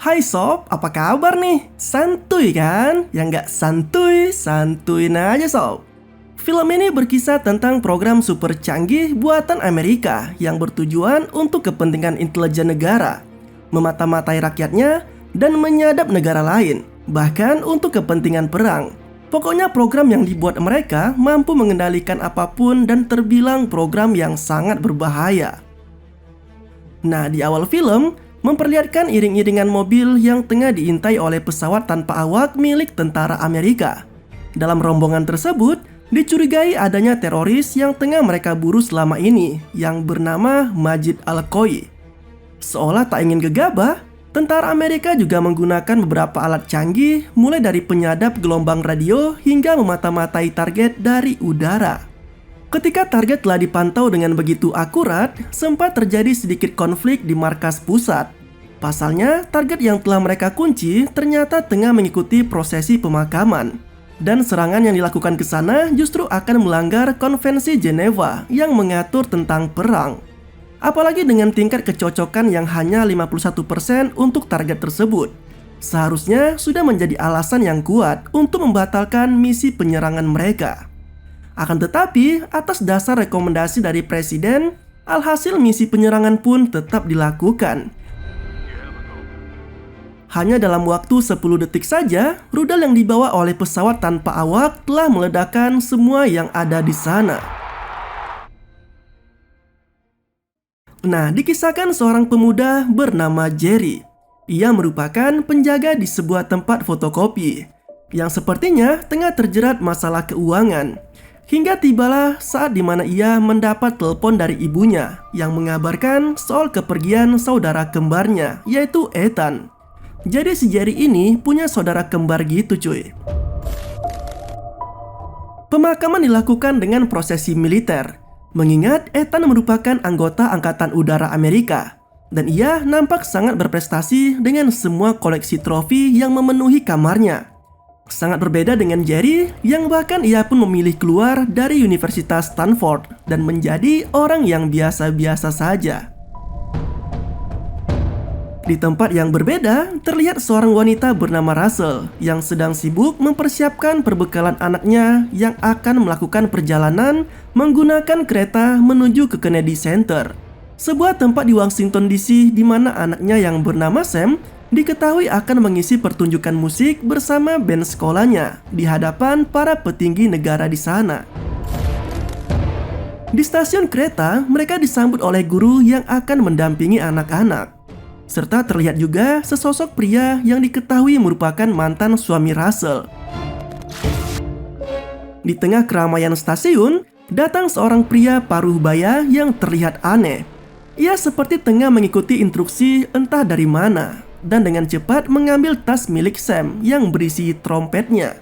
Hai sob, apa kabar nih? Santuy kan? Yang nggak santuy, santuin aja sob. Film ini berkisah tentang program super canggih buatan Amerika yang bertujuan untuk kepentingan intelijen negara, memata-matai rakyatnya, dan menyadap negara lain, bahkan untuk kepentingan perang. Pokoknya program yang dibuat mereka mampu mengendalikan apapun dan terbilang program yang sangat berbahaya. Nah, di awal film memperlihatkan iring-iringan mobil yang tengah diintai oleh pesawat tanpa awak milik tentara Amerika. Dalam rombongan tersebut, dicurigai adanya teroris yang tengah mereka buru selama ini, yang bernama Majid Al-Khoi. Seolah tak ingin gegabah, tentara Amerika juga menggunakan beberapa alat canggih, mulai dari penyadap gelombang radio hingga memata-matai target dari udara. Ketika target telah dipantau dengan begitu akurat, sempat terjadi sedikit konflik di markas pusat. Pasalnya, target yang telah mereka kunci ternyata tengah mengikuti prosesi pemakaman. Dan serangan yang dilakukan ke sana justru akan melanggar konvensi Geneva yang mengatur tentang perang. Apalagi dengan tingkat kecocokan yang hanya 51% untuk target tersebut. Seharusnya sudah menjadi alasan yang kuat untuk membatalkan misi penyerangan mereka. Akan tetapi, atas dasar rekomendasi dari Presiden, alhasil misi penyerangan pun tetap dilakukan. Hanya dalam waktu 10 detik saja, rudal yang dibawa oleh pesawat tanpa awak telah meledakkan semua yang ada di sana. Nah, dikisahkan seorang pemuda bernama Jerry. Ia merupakan penjaga di sebuah tempat fotokopi yang sepertinya tengah terjerat masalah keuangan. Hingga tibalah saat dimana ia mendapat telepon dari ibunya yang mengabarkan soal kepergian saudara kembarnya, yaitu Ethan. Jadi si Jerry ini punya saudara kembar gitu cuy. Pemakaman dilakukan dengan prosesi militer, mengingat Ethan merupakan anggota Angkatan Udara Amerika. Dan ia nampak sangat berprestasi dengan semua koleksi trofi yang memenuhi kamarnya. Sangat berbeda dengan Jerry yang bahkan ia pun memilih keluar dari Universitas Stanford dan menjadi orang yang biasa-biasa saja. Di tempat yang berbeda, terlihat seorang wanita bernama Russell yang sedang sibuk mempersiapkan perbekalan anaknya yang akan melakukan perjalanan menggunakan kereta menuju ke Kennedy Center, sebuah tempat di Washington DC di mana anaknya yang bernama Sam diketahui akan mengisi pertunjukan musik bersama band sekolahnya di hadapan para petinggi negara di sana. Di stasiun kereta, mereka disambut oleh guru yang akan mendampingi anak-anak. Serta terlihat juga sesosok pria yang diketahui merupakan mantan suami Russell. Di tengah keramaian stasiun, datang seorang pria paruh baya yang terlihat aneh. Ia seperti tengah mengikuti instruksi entah dari mana, dan dengan cepat mengambil tas milik Sam yang berisi trompetnya.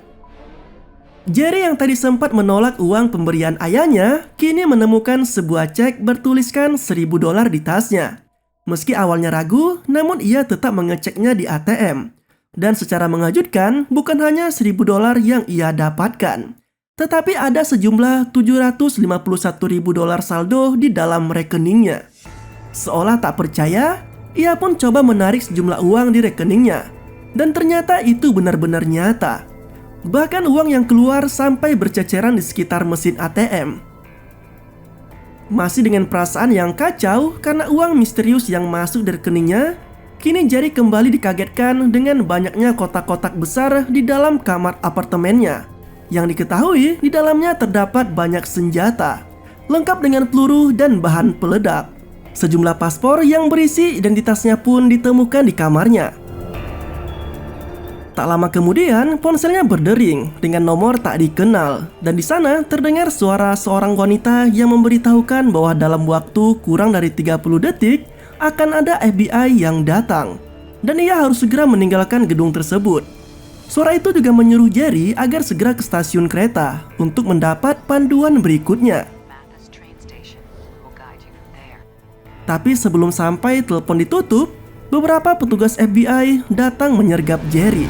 Jerry yang tadi sempat menolak uang pemberian ayahnya, kini menemukan sebuah cek bertuliskan $1.000 di tasnya. Meski awalnya ragu, namun ia tetap mengeceknya di ATM. Dan secara mengejutkan, bukan hanya $1.000 yang ia dapatkan, tetapi ada sejumlah $751.000 saldo di dalam rekeningnya. Seolah tak percaya, ia pun coba menarik sejumlah uang di rekeningnya. Dan ternyata itu benar-benar nyata. Bahkan uang yang keluar sampai berceceran di sekitar mesin ATM. Masih dengan perasaan yang kacau karena uang misterius yang masuk dari rekeningnya, kini Jerry kembali dikagetkan dengan banyaknya kotak-kotak besar di dalam kamar apartemennya. Yang diketahui di dalamnya terdapat banyak senjata, lengkap dengan peluru dan bahan peledak. Sejumlah paspor yang berisi identitasnya pun ditemukan di kamarnya. Tak lama kemudian, ponselnya berdering dengan nomor tak dikenal, dan di sana terdengar suara seorang wanita yang memberitahukan bahwa dalam waktu kurang dari 30 detik akan ada FBI yang datang, dan ia harus segera meninggalkan gedung tersebut. Suara itu juga menyuruh Jerry agar segera ke stasiun kereta untuk mendapat panduan berikutnya. Tapi sebelum sampai telepon ditutup, beberapa petugas FBI datang menyergap Jerry.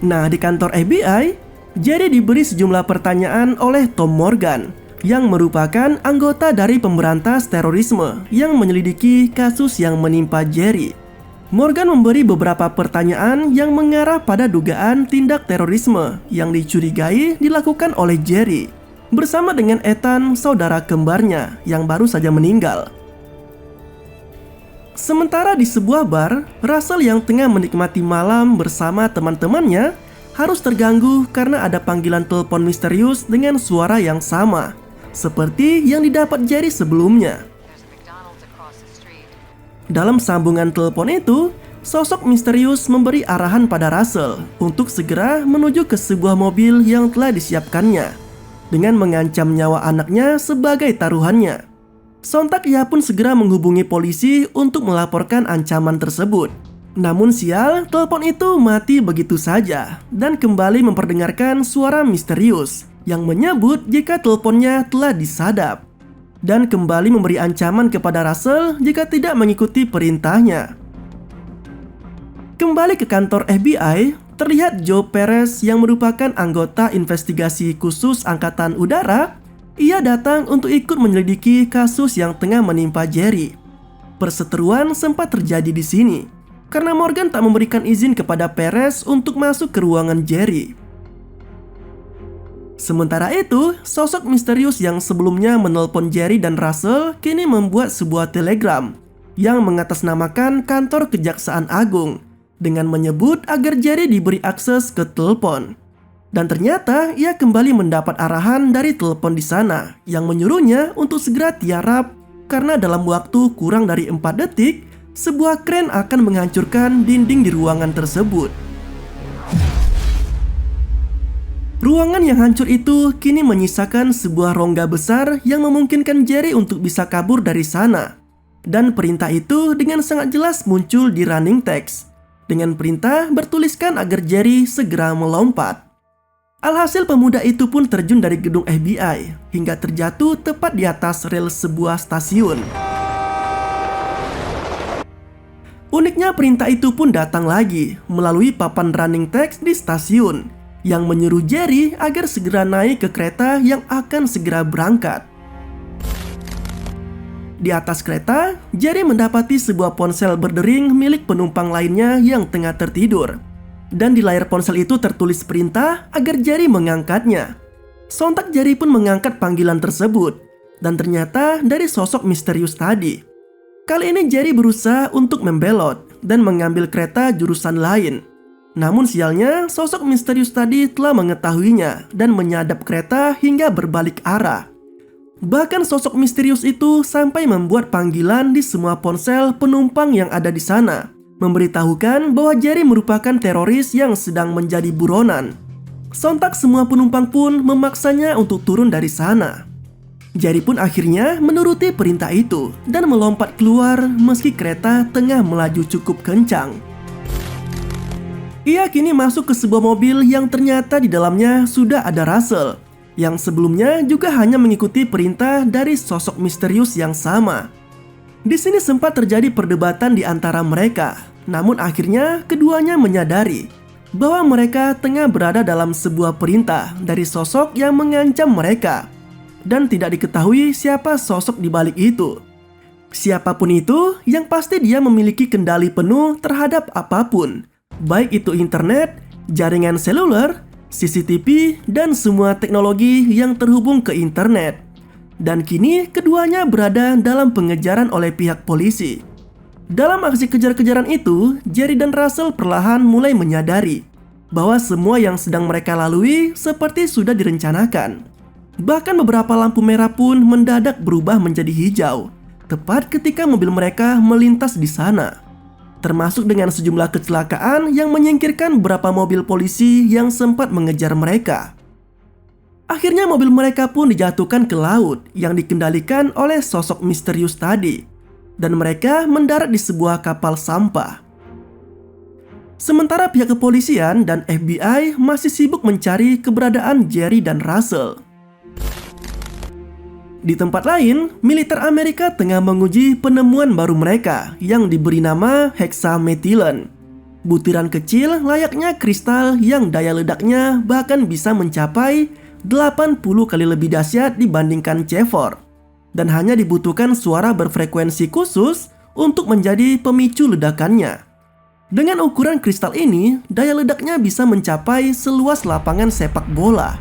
Nah, di kantor FBI, Jerry diberi sejumlah pertanyaan oleh Tom Morgan yang merupakan anggota dari pemberantas terorisme yang menyelidiki kasus yang menimpa Jerry. Morgan memberi beberapa pertanyaan yang mengarah pada dugaan tindak terorisme yang dicurigai dilakukan oleh Jerry bersama dengan Ethan, saudara kembarnya yang baru saja meninggal. Sementara di sebuah bar, Russell yang tengah menikmati malam bersama teman-temannya harus terganggu karena ada panggilan telepon misterius dengan suara yang sama, seperti yang didapat Jerry sebelumnya. Dalam sambungan telepon itu, sosok misterius memberi arahan pada Russell untuk segera menuju ke sebuah mobil yang telah disiapkannya, dengan mengancam nyawa anaknya sebagai taruhannya. Sontak ia pun segera menghubungi polisi untuk melaporkan ancaman tersebut. Namun sial, telepon itu mati begitu saja dan kembali memperdengarkan suara misterius yang menyebut jika teleponnya telah disadap dan kembali memberi ancaman kepada Russell jika tidak mengikuti perintahnya. Kembali ke kantor FBI, terlihat Joe Perez yang merupakan anggota investigasi khusus Angkatan Udara. Ia datang untuk ikut menyelidiki kasus yang tengah menimpa Jerry. Perseteruan sempat terjadi di sini karena Morgan tak memberikan izin kepada Perez untuk masuk ke ruangan Jerry. Sementara itu, sosok misterius yang sebelumnya menelpon Jerry dan Russell kini membuat sebuah telegram yang mengatasnamakan kantor Kejaksaan Agung dengan menyebut agar Jerry diberi akses ke telepon. Dan ternyata ia kembali mendapat arahan dari telepon di sana yang menyuruhnya untuk segera tiarap karena dalam waktu kurang dari 4 detik, sebuah kren akan menghancurkan dinding di ruangan tersebut. Ruangan yang hancur itu kini menyisakan sebuah rongga besar yang memungkinkan Jerry untuk bisa kabur dari sana. Dan perintah itu dengan sangat jelas muncul di running text, dengan perintah bertuliskan agar Jerry segera melompat. Alhasil pemuda itu pun terjun dari gedung FBI hingga terjatuh tepat di atas rel sebuah stasiun. Uniknya perintah itu pun datang lagi melalui papan running text di stasiun yang menyuruh Jerry agar segera naik ke kereta yang akan segera berangkat. Di atas kereta, Jerry mendapati sebuah ponsel berdering milik penumpang lainnya yang tengah tertidur. Dan di layar ponsel itu tertulis perintah agar Jerry mengangkatnya. Sontak Jerry pun mengangkat panggilan tersebut, dan ternyata dari sosok misterius tadi. Kali ini Jerry berusaha untuk membelot dan mengambil kereta jurusan lain. Namun sialnya, sosok misterius tadi telah mengetahuinya dan menyadap kereta hingga berbalik arah. Bahkan sosok misterius itu sampai membuat panggilan di semua ponsel penumpang yang ada di sana, memberitahukan bahwa Jerry merupakan teroris yang sedang menjadi buronan. Sontak semua penumpang pun memaksanya untuk turun dari sana. Jerry pun akhirnya menuruti perintah itu dan melompat keluar meski kereta tengah melaju cukup kencang. Ia kini masuk ke sebuah mobil yang ternyata di dalamnya sudah ada Russell, yang sebelumnya juga hanya mengikuti perintah dari sosok misterius yang sama. Di sini sempat terjadi perdebatan di antara mereka, namun akhirnya keduanya menyadari bahwa mereka tengah berada dalam sebuah perintah dari sosok yang mengancam mereka, dan tidak diketahui siapa sosok di balik itu. Siapapun itu, yang pasti dia memiliki kendali penuh terhadap apapun, baik itu internet, jaringan seluler, CCTV, dan semua teknologi yang terhubung ke internet. Dan kini keduanya berada dalam pengejaran oleh pihak polisi. Dalam aksi kejar-kejaran itu, Jerry dan Russell perlahan mulai menyadari bahwa semua yang sedang mereka lalui seperti sudah direncanakan. Bahkan beberapa lampu merah pun mendadak berubah menjadi hijau, tepat ketika mobil mereka melintas di sana. Termasuk dengan sejumlah kecelakaan yang menyingkirkan beberapa mobil polisi yang sempat mengejar mereka. Akhirnya mobil mereka pun dijatuhkan ke laut yang dikendalikan oleh sosok misterius tadi, dan mereka mendarat di sebuah kapal sampah. Sementara pihak kepolisian dan FBI masih sibuk mencari keberadaan Jerry dan Russell. Di tempat lain, militer Amerika tengah menguji penemuan baru mereka yang diberi nama hexamethylene. Butiran kecil layaknya kristal yang daya ledaknya bahkan bisa mencapai 80 kali lebih dahsyat dibandingkan C4. Dan hanya dibutuhkan suara berfrekuensi khusus untuk menjadi pemicu ledakannya. Dengan ukuran kristal ini, daya ledaknya bisa mencapai seluas lapangan sepak bola.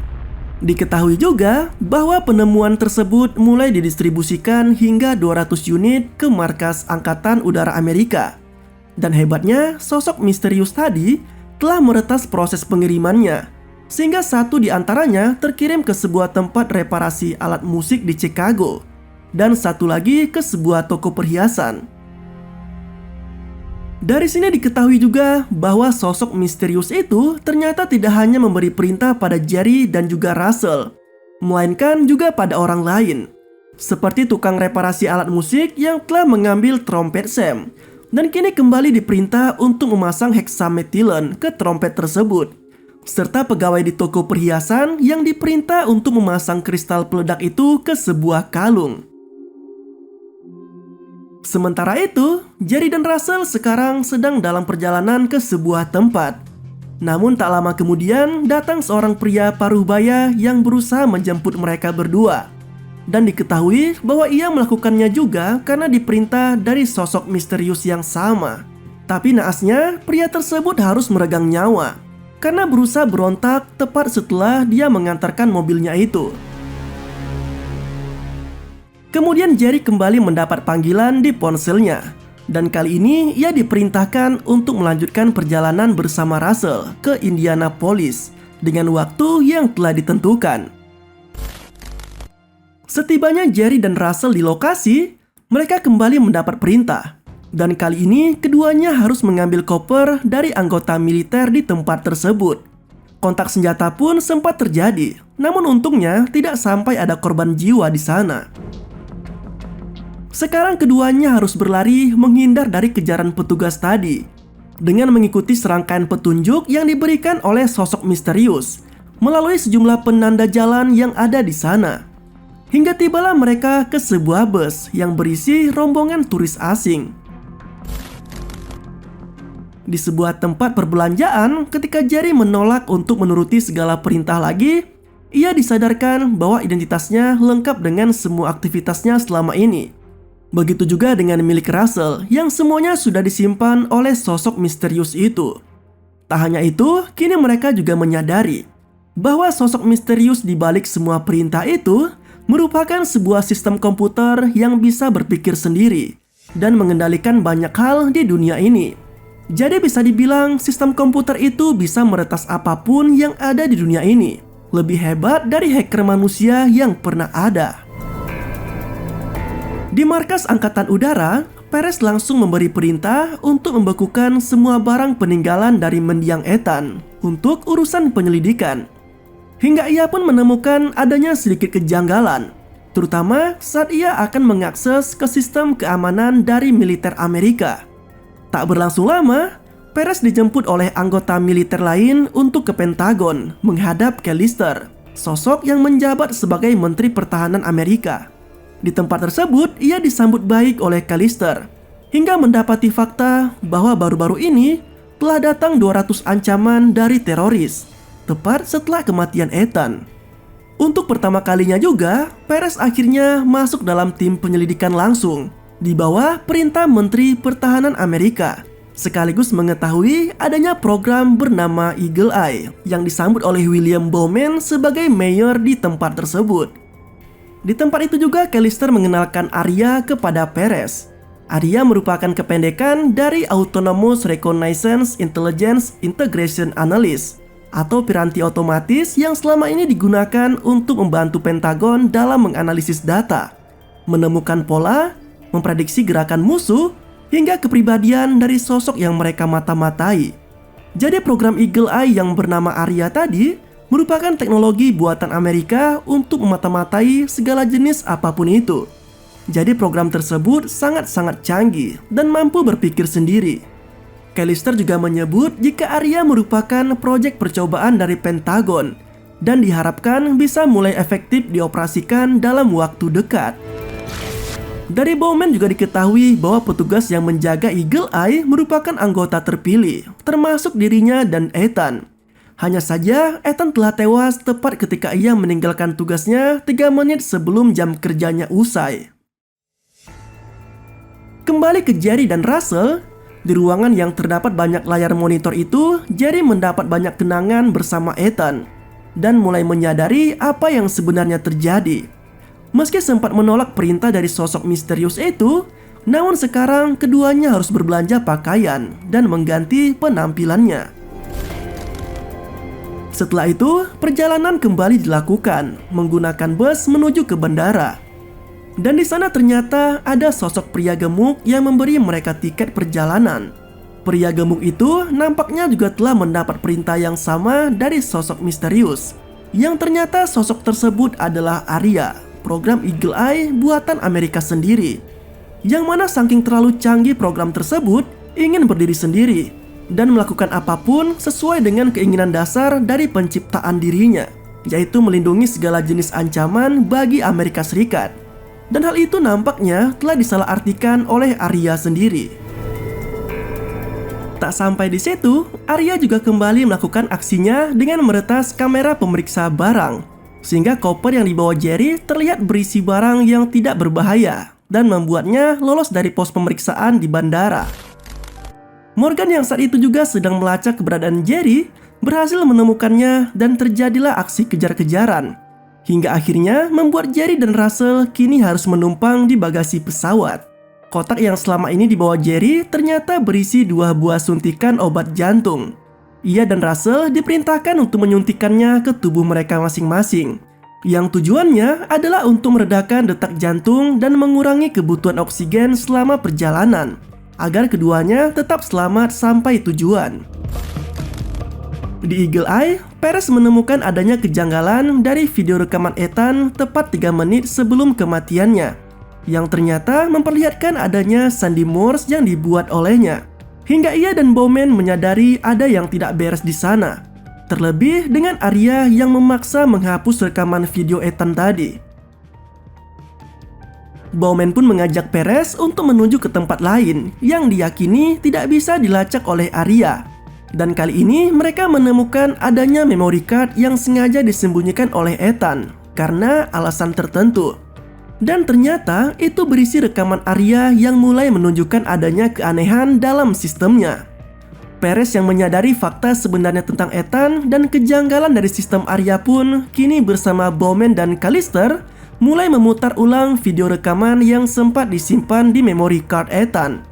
Diketahui juga bahwa penemuan tersebut mulai didistribusikan hingga 200 unit ke markas Angkatan Udara Amerika. Dan hebatnya, sosok misterius tadi telah meretas proses pengirimannya, sehingga satu di antaranya terkirim ke sebuah tempat reparasi alat musik di Chicago, dan satu lagi ke sebuah toko perhiasan. Dari sini diketahui juga bahwa sosok misterius itu ternyata tidak hanya memberi perintah pada Jerry dan juga Russell, melainkan juga pada orang lain. Seperti tukang reparasi alat musik yang telah mengambil trompet Sam, dan kini kembali diperintah untuk memasang hexamethylene ke trompet tersebut. Serta pegawai di toko perhiasan yang diperintah untuk memasang kristal peledak itu ke sebuah kalung. Sementara itu, Jerry dan Russell sekarang sedang dalam perjalanan ke sebuah tempat. Namun tak lama kemudian datang seorang pria paruh baya yang berusaha menjemput mereka berdua. Dan diketahui bahwa ia melakukannya juga karena diperintah dari sosok misterius yang sama. Tapi naasnya, pria tersebut harus meregang nyawa karena berusaha berontak tepat setelah dia mengantarkan mobilnya itu. Kemudian Jerry kembali mendapat panggilan di ponselnya. Dan kali ini ia diperintahkan untuk melanjutkan perjalanan bersama Russell ke Indianapolis dengan waktu yang telah ditentukan. Setibanya Jerry dan Russell di lokasi, mereka kembali mendapat perintah. Dan kali ini keduanya harus mengambil koper dari anggota militer di tempat tersebut. Kontak senjata pun sempat terjadi, namun untungnya tidak sampai ada korban jiwa di sana. Sekarang keduanya harus berlari menghindar dari kejaran petugas tadi dengan mengikuti serangkaian petunjuk yang diberikan oleh sosok misterius melalui sejumlah penanda jalan yang ada di sana. Hingga tibalah mereka ke sebuah bus yang berisi rombongan turis asing. Di sebuah tempat perbelanjaan, ketika Jerry menolak untuk menuruti segala perintah lagi, ia disadarkan bahwa identitasnya lengkap dengan semua aktivitasnya selama ini. Begitu juga dengan milik Russell yang semuanya sudah disimpan oleh sosok misterius itu. Tak hanya itu, kini mereka juga menyadari bahwa sosok misterius di balik semua perintah itu merupakan sebuah sistem komputer yang bisa berpikir sendiri dan mengendalikan banyak hal di dunia ini. Jadi bisa dibilang sistem komputer itu bisa meretas apapun yang ada di dunia ini. Lebih hebat dari hacker manusia yang pernah ada. Di markas Angkatan Udara, Perez langsung memberi perintah untuk membekukan semua barang peninggalan dari mendiang Ethan untuk urusan penyelidikan. Hingga ia pun menemukan adanya sedikit kejanggalan, terutama saat ia akan mengakses ke sistem keamanan dari militer Amerika. Tak berlangsung lama, Perez dijemput oleh anggota militer lain untuk ke Pentagon menghadap Callister, sosok yang menjabat sebagai Menteri Pertahanan Amerika. Di tempat tersebut, ia disambut baik oleh Callister hingga mendapati fakta bahwa baru-baru ini telah datang 200 ancaman dari teroris, tepat setelah kematian Ethan. Untuk pertama kalinya juga, Perez akhirnya masuk dalam tim penyelidikan langsung di bawah perintah Menteri Pertahanan Amerika, sekaligus mengetahui adanya program bernama Eagle Eye yang disambut oleh William Bowman sebagai mayor di tempat tersebut. Di tempat itu juga Callister mengenalkan ARIA kepada Perez. ARIA merupakan kependekan dari Autonomous Reconnaissance Intelligence Integration Analyst atau piranti otomatis yang selama ini digunakan untuk membantu Pentagon dalam menganalisis data, menemukan pola, memprediksi gerakan musuh, hingga kepribadian dari sosok yang mereka mata-matai. Jadi program Eagle Eye yang bernama ARIA tadi merupakan teknologi buatan Amerika untuk memata-matai segala jenis apapun itu. Jadi program tersebut sangat-sangat canggih dan mampu berpikir sendiri. Callister juga menyebut jika ARIA merupakan proyek percobaan dari Pentagon dan diharapkan bisa mulai efektif dioperasikan dalam waktu dekat. Dari Bowman juga diketahui bahwa petugas yang menjaga Eagle Eye merupakan anggota terpilih, termasuk dirinya dan Ethan. Hanya saja, Ethan telah tewas tepat ketika ia meninggalkan tugasnya 3 menit sebelum jam kerjanya usai. Kembali ke Jerry dan Russell, di ruangan yang terdapat banyak layar monitor itu, Jerry mendapat banyak kenangan bersama Ethan dan mulai menyadari apa yang sebenarnya terjadi. Meski sempat menolak perintah dari sosok misterius itu, namun sekarang keduanya harus berbelanja pakaian dan mengganti penampilannya. Setelah itu, perjalanan kembali dilakukan menggunakan bus menuju ke bandara. Dan di sana ternyata ada sosok pria gemuk yang memberi mereka tiket perjalanan. Pria gemuk itu nampaknya juga telah mendapat perintah yang sama dari sosok misterius, yang ternyata sosok tersebut adalah Arya, program Eagle Eye buatan Amerika sendiri, yang mana saking terlalu canggih program tersebut ingin berdiri sendiri dan melakukan apapun sesuai dengan keinginan dasar dari penciptaan dirinya, yaitu melindungi segala jenis ancaman bagi Amerika Serikat. Dan hal itu nampaknya telah disalahartikan oleh Arya sendiri. Tak sampai di situ, Arya juga kembali melakukan aksinya dengan meretas kamera pemeriksa barang, sehingga koper yang dibawa Jerry terlihat berisi barang yang tidak berbahaya dan membuatnya lolos dari pos pemeriksaan di bandara. Morgan yang saat itu juga sedang melacak keberadaan Jerry berhasil menemukannya dan terjadilah aksi kejar-kejaran, hingga akhirnya membuat Jerry dan Russell kini harus menumpang di bagasi pesawat. Kotak yang selama ini dibawa Jerry ternyata berisi 2 buah suntikan obat jantung. Ia dan Russell diperintahkan untuk menyuntikannya ke tubuh mereka masing-masing, yang tujuannya adalah untuk meredakan detak jantung dan mengurangi kebutuhan oksigen selama perjalanan, agar keduanya tetap selamat sampai tujuan. Di Eagle Eye, Perez menemukan adanya kejanggalan dari video rekaman Ethan tepat 3 menit sebelum kematiannya, yang ternyata memperlihatkan adanya sandi Morse yang dibuat olehnya. Hingga ia dan Bowman menyadari ada yang tidak beres di sana. Terlebih dengan Arya yang memaksa menghapus rekaman video Ethan tadi. Bowman pun mengajak Perez untuk menuju ke tempat lain yang diyakini tidak bisa dilacak oleh Arya. Dan kali ini mereka menemukan adanya memory card yang sengaja disembunyikan oleh Ethan karena alasan tertentu. Dan ternyata itu berisi rekaman Arya yang mulai menunjukkan adanya keanehan dalam sistemnya. Perez yang menyadari fakta sebenarnya tentang Ethan dan kejanggalan dari sistem Arya pun kini bersama Bowman dan Callister mulai memutar ulang video rekaman yang sempat disimpan di memory card Ethan.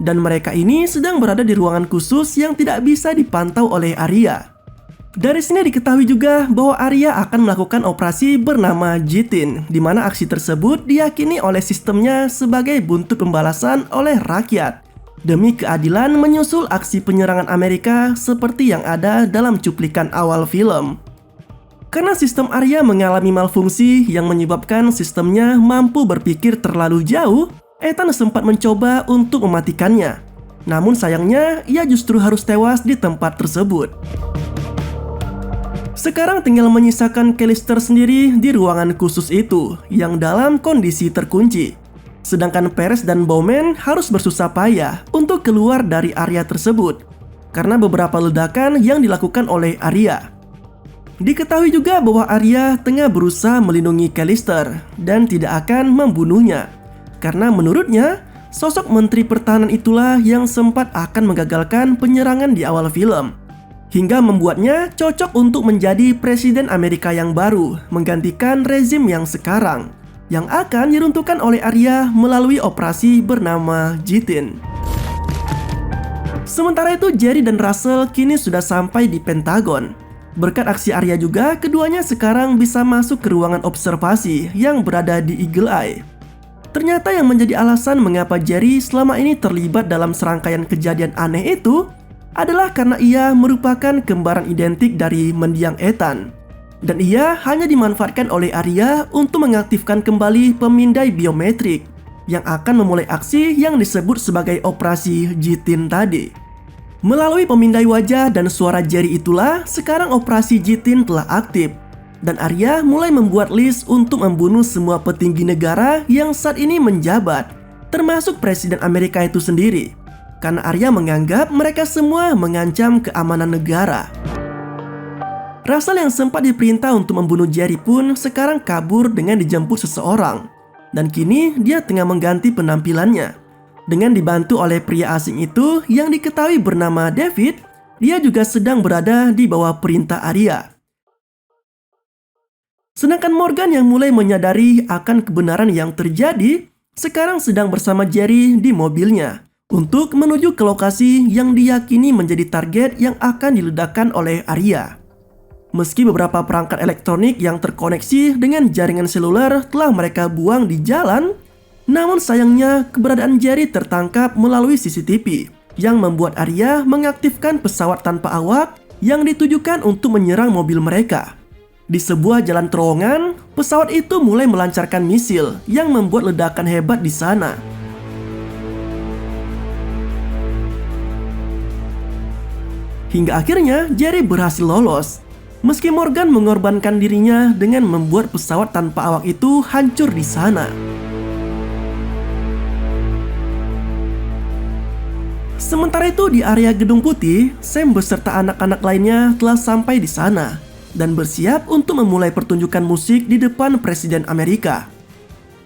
Dan mereka ini sedang berada di ruangan khusus yang tidak bisa dipantau oleh Arya. Dari sini diketahui juga bahwa Arya akan melakukan operasi bernama Jitin, di mana aksi tersebut diyakini oleh sistemnya sebagai buntut pembalasan oleh rakyat demi keadilan menyusul aksi penyerangan Amerika seperti yang ada dalam cuplikan awal film. Karena sistem Arya mengalami malfungsi yang menyebabkan sistemnya mampu berpikir terlalu jauh, Ethan sempat mencoba untuk mematikannya. Namun sayangnya ia justru harus tewas di tempat tersebut. Sekarang tinggal menyisakan Callister sendiri di ruangan khusus itu yang dalam kondisi terkunci. Sedangkan Perez dan Bowman harus bersusah payah untuk keluar dari area tersebut karena beberapa ledakan yang dilakukan oleh Arya. Diketahui juga bahwa Arya tengah berusaha melindungi Callister dan tidak akan membunuhnya karena menurutnya sosok Menteri Pertahanan itulah yang sempat akan mengagalkan penyerangan di awal film, hingga membuatnya cocok untuk menjadi Presiden Amerika yang baru, menggantikan rezim yang sekarang, yang akan diruntuhkan oleh Arya melalui operasi bernama Jitin. Sementara itu Jerry dan Russell kini sudah sampai di Pentagon. Berkat aksi Arya juga, keduanya sekarang bisa masuk ke ruangan observasi yang berada di Eagle Eye. Ternyata yang menjadi alasan mengapa Jerry selama ini terlibat dalam serangkaian kejadian aneh itu adalah karena ia merupakan kembaran identik dari mendiang Ethan. Dan ia hanya dimanfaatkan oleh Arya untuk mengaktifkan kembali pemindai biometrik yang akan memulai aksi yang disebut sebagai operasi Jitin tadi. Melalui pemindai wajah dan suara Jerry itulah sekarang operasi Jitin telah aktif. Dan Arya mulai membuat list untuk membunuh semua petinggi negara yang saat ini menjabat, termasuk Presiden Amerika itu sendiri. Karena Arya menganggap mereka semua mengancam keamanan negara. Russell yang sempat diperintah untuk membunuh Jerry pun sekarang kabur dengan dijemput seseorang. Dan kini dia tengah mengganti penampilannya. Dengan dibantu oleh pria asing itu yang diketahui bernama David, dia juga sedang berada di bawah perintah Arya. Sedangkan Morgan yang mulai menyadari akan kebenaran yang terjadi, sekarang sedang bersama Jerry di mobilnya untuk menuju ke lokasi yang diyakini menjadi target yang akan diledakkan oleh Arya. Meski beberapa perangkat elektronik yang terkoneksi dengan jaringan seluler telah mereka buang di jalan, namun sayangnya keberadaan Jerry tertangkap melalui CCTV yang membuat Arya mengaktifkan pesawat tanpa awak yang ditujukan untuk menyerang mobil mereka. Di sebuah jalan terowongan, pesawat itu mulai melancarkan misil yang membuat ledakan hebat di sana. Hingga akhirnya Jerry berhasil lolos. Meski Morgan mengorbankan dirinya dengan membuat pesawat tanpa awak itu hancur di sana. Sementara itu di area Gedung Putih, Sam beserta anak-anak lainnya telah sampai di sana dan bersiap untuk memulai pertunjukan musik di depan Presiden Amerika.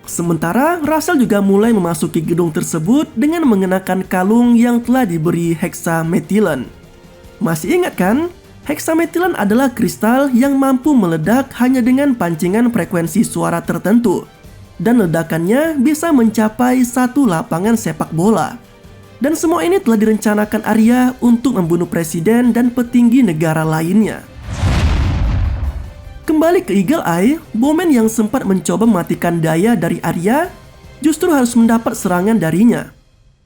Sementara Russell juga mulai memasuki gedung tersebut dengan mengenakan kalung yang telah diberi hexamethylene. Masih ingat kan? Hexamethylene adalah kristal yang mampu meledak hanya dengan pancingan frekuensi suara tertentu. Dan ledakannya bisa mencapai satu lapangan sepak bola. Dan semua ini telah direncanakan Arya untuk membunuh presiden dan petinggi negara lainnya. Kembali ke Eagle Eye, Bowman yang sempat mencoba mematikan daya dari Arya justru harus mendapat serangan darinya.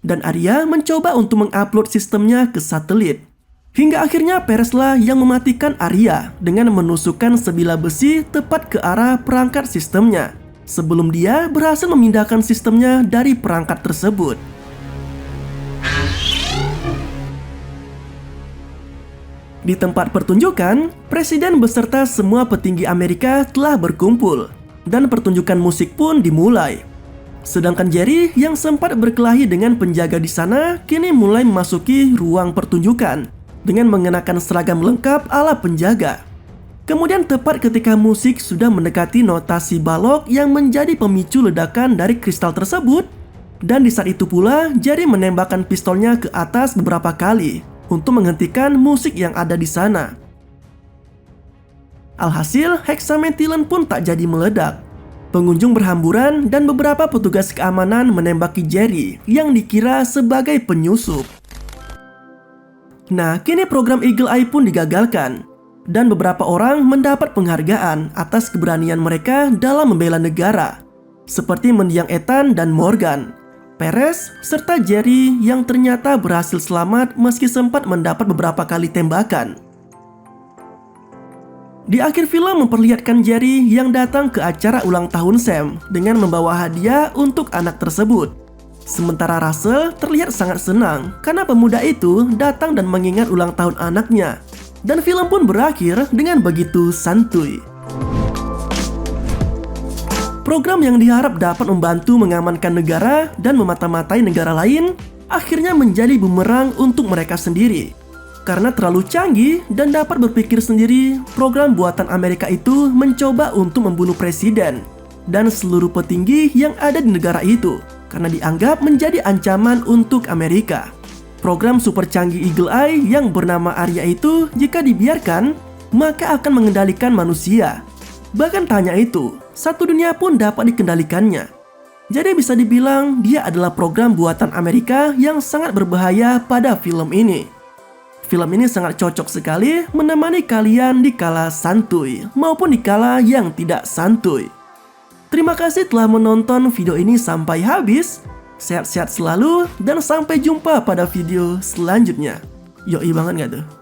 Dan Arya mencoba untuk mengupload sistemnya ke satelit. Hingga akhirnya Perezlah yang mematikan Arya dengan menusukkan sebilah besi tepat ke arah perangkat sistemnya, sebelum dia berhasil memindahkan sistemnya dari perangkat tersebut. Di tempat pertunjukan, presiden beserta semua petinggi Amerika telah berkumpul dan pertunjukan musik pun dimulai. Sedangkan Jerry yang sempat berkelahi dengan penjaga di sana kini mulai memasuki ruang pertunjukan dengan mengenakan seragam lengkap ala penjaga. Kemudian tepat ketika musik sudah mendekati notasi balok yang menjadi pemicu ledakan dari kristal tersebut, dan di saat itu pula Jerry menembakkan pistolnya ke atas beberapa kali untuk menghentikan musik yang ada di sana. Alhasil, hexamethylene pun tak jadi meledak. Pengunjung berhamburan dan beberapa petugas keamanan menembaki Jerry yang dikira sebagai penyusup. Nah, kini program Eagle Eye pun digagalkan dan beberapa orang mendapat penghargaan atas keberanian mereka dalam membela negara, seperti mendiang Ethan dan Morgan, Perez, serta Jerry yang ternyata berhasil selamat meski sempat mendapat beberapa kali tembakan. Di akhir film memperlihatkan Jerry yang datang ke acara ulang tahun Sam dengan membawa hadiah untuk anak tersebut. Sementara Russell terlihat sangat senang karena pemuda itu datang dan mengingat ulang tahun anaknya. Dan film pun berakhir dengan begitu santuy. Program yang diharap dapat membantu mengamankan negara dan memata-matai negara lain akhirnya menjadi bumerang untuk mereka sendiri. Karena terlalu canggih dan dapat berpikir sendiri, program buatan Amerika itu mencoba untuk membunuh presiden dan seluruh petinggi yang ada di negara itu karena dianggap menjadi ancaman untuk Amerika. Program super canggih Eagle Eye yang bernama Arya itu jika dibiarkan maka akan mengendalikan manusia. Bahkan tanya itu, satu dunia pun dapat dikendalikannya. Jadi bisa dibilang dia adalah program buatan Amerika yang sangat berbahaya pada film ini. Film ini sangat cocok sekali menemani kalian di kala santuy maupun di kala yang tidak santuy. Terima kasih telah menonton video ini sampai habis. Sehat-sehat selalu dan sampai jumpa pada video selanjutnya. Yoi banget gak tuh?